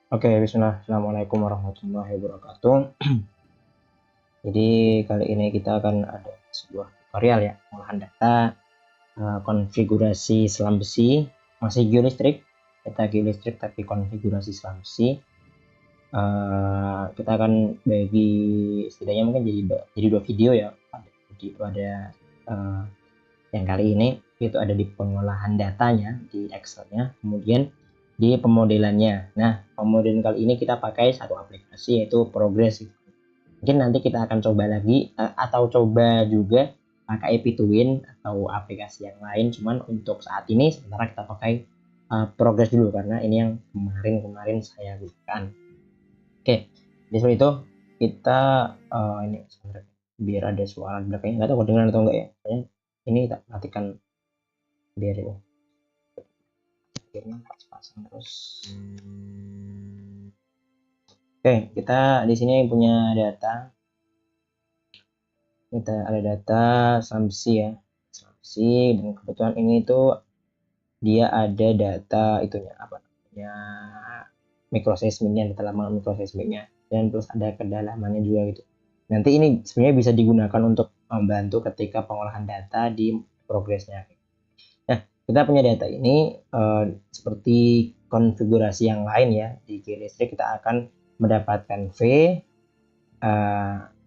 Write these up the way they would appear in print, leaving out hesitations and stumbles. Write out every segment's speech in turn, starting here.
Oke, bismillah. Assalamualaikum warahmatullahi wabarakatuh. Jadi kali ini kita akan ada sebuah tutorial ya, pengolahan data, konfigurasi selam besi, masih geolistrik, data geolistrik tapi konfigurasi selam besi. Kita akan bagi setidaknya mungkin jadi dua video ya. Pada yang kali ini itu ada di pengolahan datanya di Excel-nya, kemudian di pemodelannya. Nah, pemodelan kali ini kita pakai satu aplikasi yaitu Progress. Mungkin nanti kita akan coba lagi atau coba juga pakai Pituin atau aplikasi yang lain. Cuman untuk saat ini sementara kita pakai Progress dulu karena ini yang kemarin saya gunakan. Oke, jadi seperti itu kita ini sebenarnya biar ada suara di belakangnya, nggak tahu kedengeran atau enggak ya. Soalnya ini tak matikan biar itu akhirnya pas-pasan terus. Oke, kita di sini punya data. Kita ada data Samsi ya, Samsi, dan kebetulan ini tuh dia ada data itunya apa namanya mikroseismiknya, data lama mikroseismiknya, dan terus ada kedalamannya juga gitu. Nanti ini sebenarnya bisa digunakan untuk membantu ketika pengolahan data di progresnya. Nah, kita punya data ini seperti konfigurasi yang lain ya, di geolistrik kita akan mendapatkan V,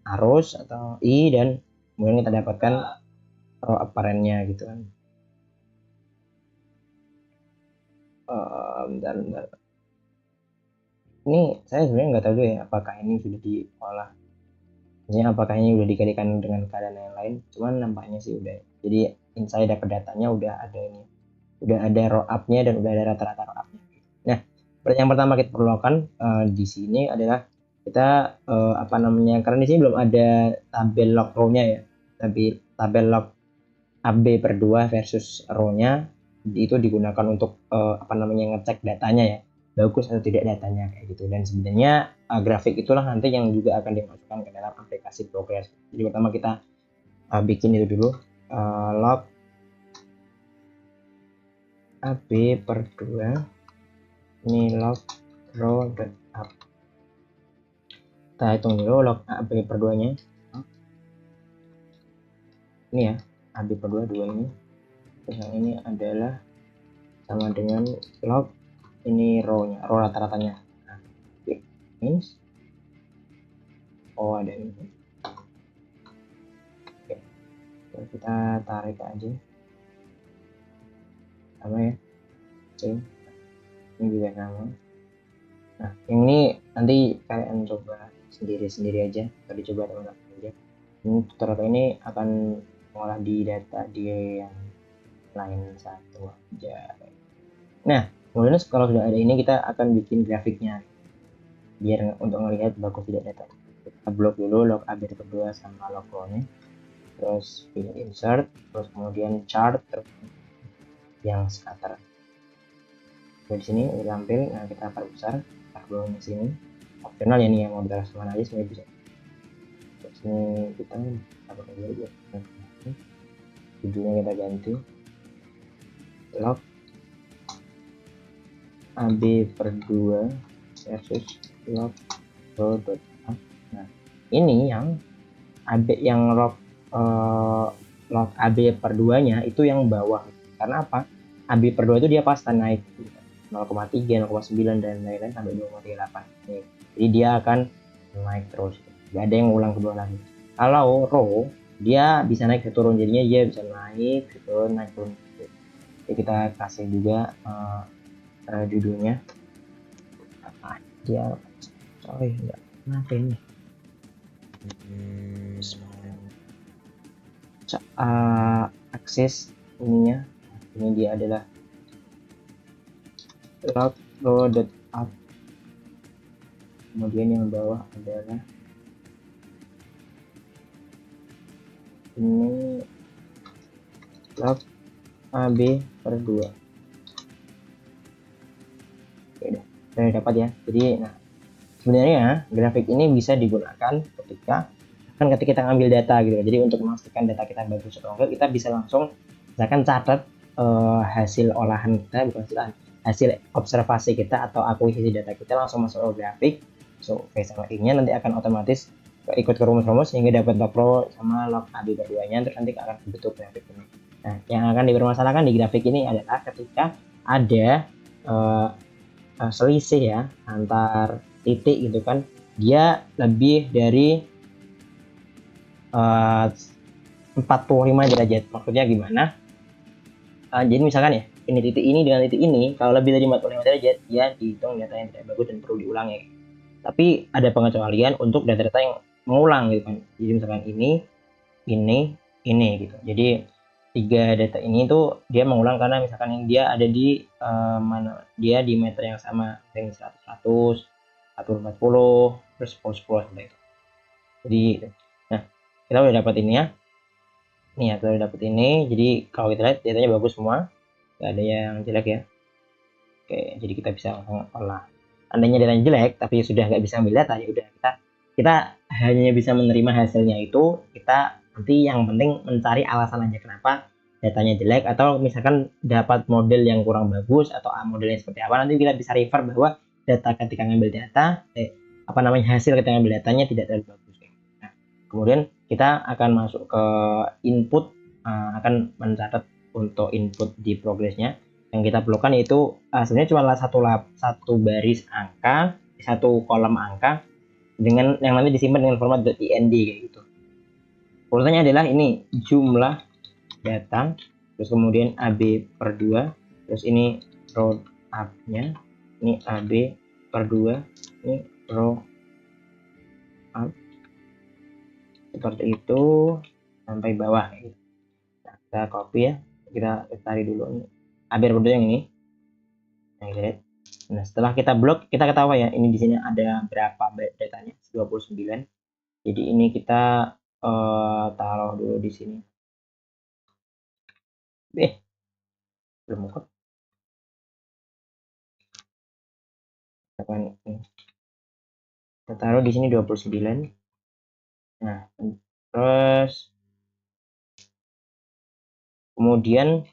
arus atau I, dan kemudian kita dapatkan row aparennya gitu kan. Bentar. Ini saya sebenarnya nggak tahu dulu ya apakah ini sudah diolah. Ini apakah ini sudah dikalikan dengan keadaan yang lain. Cuman nampaknya sih udah. Jadi saya dapat datanya udah ada ini. Udah ada row up-nya dan udah ada rata-rata row up-nya. Nah, yang pertama kita perlu lakukan di sini adalah kita apa namanya? Karena di sini belum ada tabel log row-nya ya. Tapi tabel log AB per 2 versus row-nya itu digunakan untuk apa namanya ngecek datanya ya, bagus atau tidak datanya kayak gitu. Dan sebenarnya grafik itulah nanti yang juga akan dimasukkan ke dalam aplikasi Progress. Jadi pertama kita bikin itu dulu, log AB per 2, ini log row.up. Kita hitung dulu log AB per 2 nya ini ya, AB per 2 ini. Terus yang ini adalah sama dengan log ini row-nya, row rata-ratanya. Nah, ini ada ini. Oke, kita tarik aja sama ya. Oke, ini juga sama. Nah, ini nanti kalian coba sendiri aja, atau dicoba teman-teman aja. Ini tutorial ini akan mengolah di data dia yang lain satu aja. Nah, kemudian kalau sudah ada ini kita akan bikin grafiknya biar untuk melihat bagus tidak data. Kita blok dulu log AB kedua sama log row-nya, terus pilih insert, terus kemudian chart, terus yang scatter. Di sini udah tampil. Nah, kita perbesar bawahnya sini, opsional ya nih, yang mau beres mana aja sebenarnya bisa. Terus ini kita pakai dulu ya, judulnya kita ganti log AB per 2 versus log row.up. Nah, ini yang AB yang log AB per 2 nya itu yang bawah. Karena apa? AB per 2 itu dia pasti naik 0,3, 0,9 dan lain-lain sampai 2,38. Jadi dia akan naik terus. Gak ada yang ulang ke bawah lagi. Kalau row dia bisa naik ke turun, jadinya dia bisa naik ke turun, naik turun. Jadi kita kasih juga judulnya. Dia sorry enggak kenapa ini. Akses ininya, ini dia adalah log row.up, kemudian yang bawah adalah ini log AB per 2. Oke, sudah dapat ya. Jadi nah, sebenarnya grafik ini bisa digunakan ketika kita ngambil data gitu. Jadi untuk memastikan data kita bagus atau enggak, kita bisa langsung misalkan catat hasil olahan kita, bukan hasil hasil observasi kita atau akuisisi data kita langsung masuk ke grafik. So V sama I-nya nanti akan otomatis ikut ke rumus-rumus sehingga dapat log row sama log AB berduanya, terus nanti akan bentuk grafik ini. Nah, yang akan dipermasalahkan di grafik ini adalah ketika ada selisih ya antar titik gitu kan, dia lebih dari 45 derajat. Maksudnya gimana? Jadi misalkan ya, ini titik ini dengan titik ini, kalau lebih dari 45 derajat, dia dihitung data yang tidak bagus dan perlu diulangi. Tapi ada pengecualian untuk data-data yang mengulang gitu kan. Jadi misalkan ini gitu. Jadi 3 data ini tuh dia mengulang karena misalkan dia ada di mana dia di meter yang sama, yang 100, 140, terus 10 sampai itu. Jadi, nah kita udah dapat ini ya. Nih ya, kita udah dapat ini. Jadi kalau kita lihat datanya bagus semua, nggak ada yang jelek ya. Oke, jadi kita bisa olah. Andainya datanya jelek, tapi sudah nggak bisa ambil data, ya udah kita hanya bisa menerima hasilnya itu. Kita nanti yang penting mencari alasan aja kenapa datanya jelek, atau misalkan dapat model yang kurang bagus atau modelnya seperti apa, nanti kita bisa refer bahwa data ketika ngambil data hasil ketika ngambil datanya tidak terlalu bagus. Nah, kemudian kita akan masuk ke input, akan mencatat untuk input di progresnya. Yang kita perlukan itu sebenarnya cuma satu baris angka, satu kolom angka dengan yang nanti disimpan dengan format .ind kayak gitu. Urutannya adalah ini jumlah data, terus kemudian AB per 2, terus ini row up-nya, ini AB per 2, ini row up, seperti itu sampai bawah. Nah, kita copy ya, kita tarik dulu ini AB per 2 yang ini. Nah, kita lihat. Nah, setelah kita blok, kita ketahui ya, ini di sini ada berapa datanya, 29. Jadi ini kita taruh dulu di sini. Belum kok. Kita taruh di sini 29. Nah, terus kemudian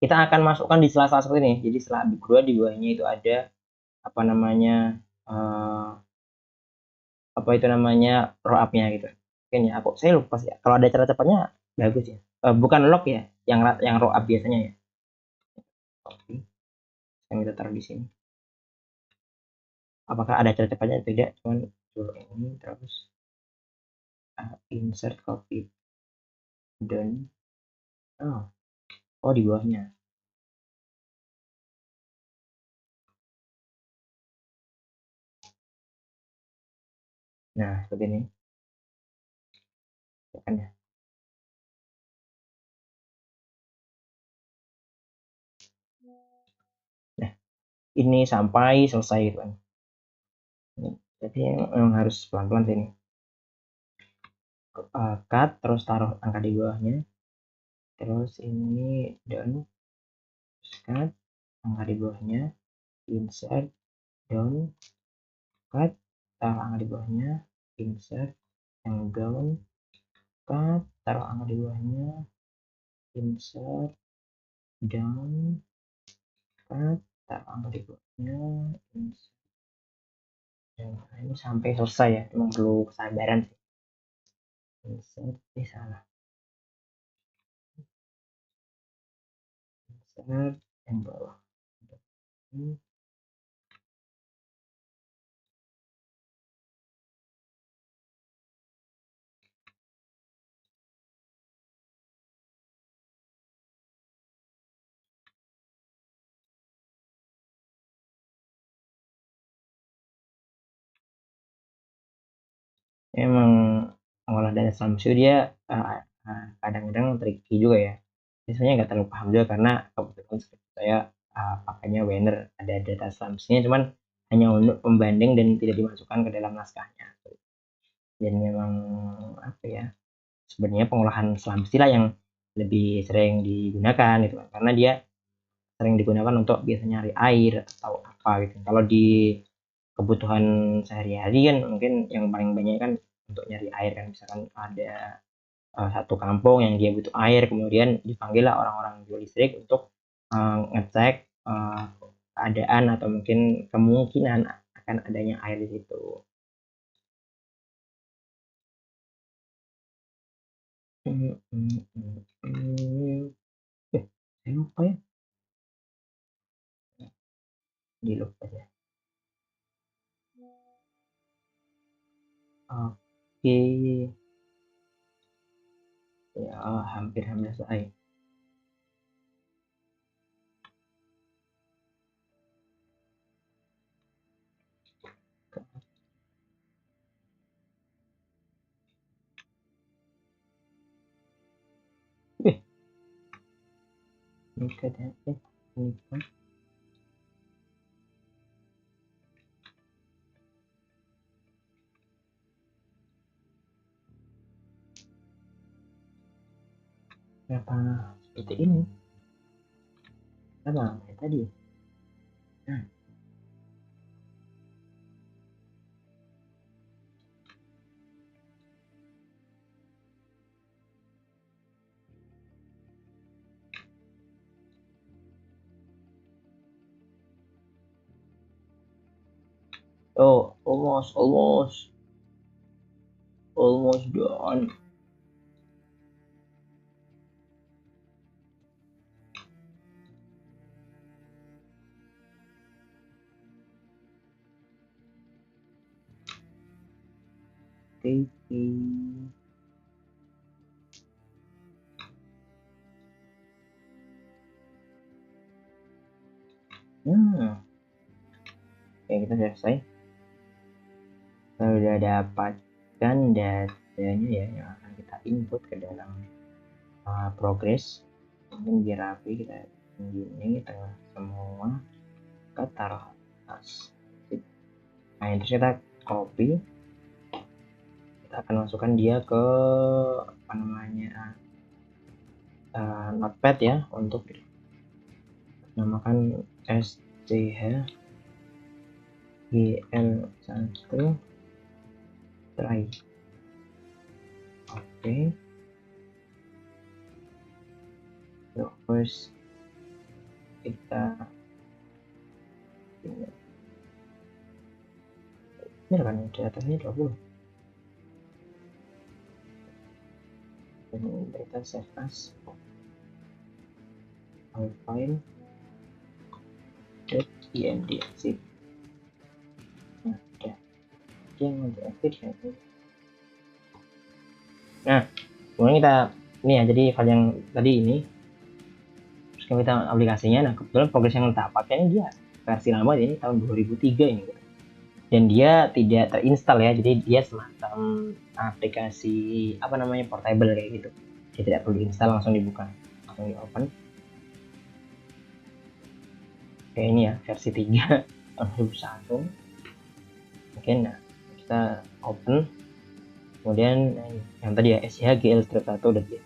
kita akan masukkan di sela-sela seperti ini. Jadi setelah kedua di bawahnya itu ada apa namanya row up-nya gitu. Mungkin ya, saya lupa sih. Kalau ada cara cepatnya bagus ya. Bukan log ya, yang row up biasanya ya. Oke. Yang kita taruh di sini. Apakah ada cara cepatnya atau tidak? Cuman ini terus insert copy done. Oh di bawahnya. Nah, seperti ini. Kan ya. Nah, ini sampai selesai kan. Jadi memang harus pelan-pelan sini. Cut, terus taruh angka di bawahnya. Terus ini down. Cut, angka di bawahnya. Insert, down. Cut, taruh angka di bawahnya. Insert, yang down. Cut, taruh angka di bawahnya. Insert, down. Cut, taruh angka di bawahnya. Insert. Nah, ini sampai selesai ya. Memang perlu kesabaran sih. Insert, salah. Insert, yang bawah. Emang olah data Samsung dia kadang-kadang tricky juga ya. Biasanya nggak terlalu paham juga karena kebetulan saya pakainya Wener, ada data Samsungnya cuman hanya untuk pembanding dan tidak dimasukkan ke dalam naskahnya. Dan memang apa ya, sebenarnya pengolahan Samsung lah yang lebih sering digunakan gitu kan, karena dia sering digunakan untuk biasanya nyari air atau apa gitu. Kalau di kebutuhan sehari-hari kan mungkin yang paling banyak kan untuk nyari air kan, misalkan ada satu kampung yang dia butuh air, kemudian dipanggil lah orang-orang jual listrik untuk ngecek keadaan atau mungkin kemungkinan akan adanya air di situ. Saya lupa ya. Di loop aja. Oke. Ya, hampir selesai. Look at that. Kenapa seperti ini? Kenapa kayak tadi? Nah. Oh, almost done. Okay. Oke, kita selesai. Kita udah dapatkan datanya ya yang akan kita input ke dalam progress. Mungkin biar rapi kita gini tengah semua, kita taruh atas. Nah, terus kita copy, kita akan masukkan dia ke apa namanya notepad ya, untuk namakan SCH GL1 try. Oke. So first kita ini kan datanya 20 dan data save as file .imd sip. Nah, udah yang untuk exit ya. Nah, kemudian kita ini ya, jadi file yang tadi ini terus kita aplikasinya. Nah, kebetulan progress yang kita pakai ini dia versi lama, ini tahun 2003 ini, dan dia tidak terinstall ya, jadi dia semacam aplikasi apa namanya portable kayak gitu, dia tidak perlu diinstal, langsung dibuka, langsung di open. Kayak ini ya, versi 3 tahun 2001. Oke, nah kita open, kemudian yang tadi ya SCH GL1 udah dia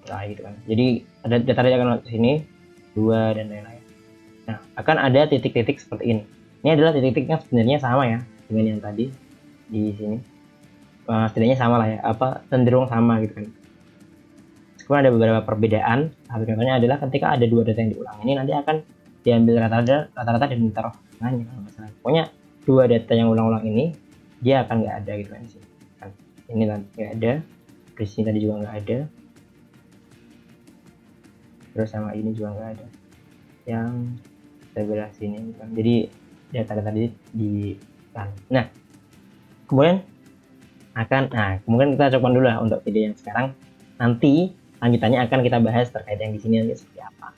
try gitu kan, jadi ada data akan ke sini 2 dan lain-lain. Nah, akan ada titik-titik seperti ini. Ini adalah titik-titik yang sebenarnya sama ya dengan yang tadi di sini. Setidaknya sama lah ya, apa cenderung sama gitu kan. Kemudian ada beberapa perbedaan. Satu contohnya adalah ketika ada dua data yang diulang ini, nanti akan diambil rata-rata dan ditaruh tengahnya kalau nggak salah. Pokoknya dua data yang ulang-ulang ini dia akan nggak ada gitu kan di sini. Ini nanti nggak ada, di sini tadi juga nggak ada, terus sama ini juga nggak ada yang sebelah sini kan. Jadi data tadi di nah kemudian kemudian kita coba dulu lah untuk video yang sekarang. Nanti lanjutannya akan kita bahas terkait yang di sini nanti seperti apa.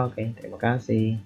Oke, terima kasih.